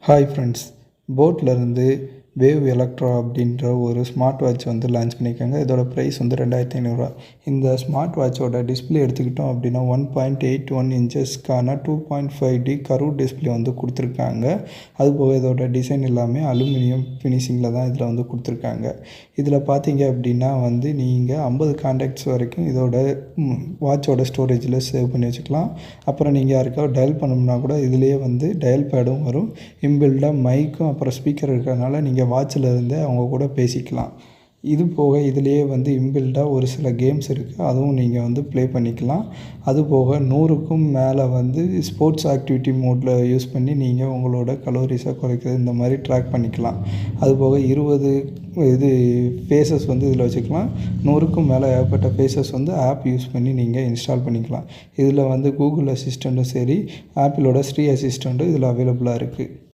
Hi friends, போட்லேருந்து wave Electra அப்படின்ற ஒரு smart watch வந்து லான்ச் பண்ணியிருக்காங்க. இதோட ப்ரைஸ் வந்து 2500 இந்த ஸ்மார்ட் வாட்சோட டிஸ்பிளே எடுத்துக்கிட்டோம் அப்படின்னா 1.81 இன்ச்சஸ்க்கான 2.5D கர்வ் டிஸ்பிளே வந்து கொடுத்துருக்காங்க. அதுபோக இதோட டிசைன் எல்லாமே அலுமினியம் ஃபினிஷிங்கில் தான் இதில் வந்து கொடுத்துருக்காங்க. இதில் பார்த்தீங்க அப்படின்னா வந்து நீங்கள் 50 கான்டாக்ட்ஸ் வரைக்கும் இதோட வாட்சோட ஸ்டோரேஜில் சேவ் பண்ணி வச்சுக்கலாம். அப்புறம் நீங்கள் யாருக்காவது டயல் பண்ணோம்னா கூட இதிலேயே வந்து டயல் பேடும் வரும். இன்பில்டாக மைக்கும் அப்புறம் ஸ்பீக்கர் இருக்கிறதுனால நீங்கள் வாட்சில் இருந்தே அவங்க கூட பேசிக்கலாம். இது போக இதிலேயே வந்து இன்பில்டாக ஒரு சில கேம்ஸ் இருக்குது, அதுவும் நீங்கள் வந்து ப்ளே பண்ணிக்கலாம். அதுபோக 100க்கும் மேலே வந்து ஸ்போர்ட்ஸ் ஆக்டிவிட்டி மோடில் யூஸ் பண்ணி நீங்கள் உங்களோட கலோரிஸை குறைக்கிறது இந்த மாதிரி ட்ராக் பண்ணிக்கலாம். அதுபோக 20 ஃபேஸஸ் வந்து இதில் வச்சுக்கலாம். 100க்கும் மேலே ஏகப்பட்ட ஃபேஸஸ் வந்து ஆப் யூஸ் பண்ணி நீங்கள் இன்ஸ்டால் பண்ணிக்கலாம். இதில் வந்து கூகுள் அசிஸ்டண்ட்டும் சரி, ஆப்பிளோட ஸ்ரீ அசிஸ்டண்ட்டும் இதில் அவைலபிளாக இருக்குது.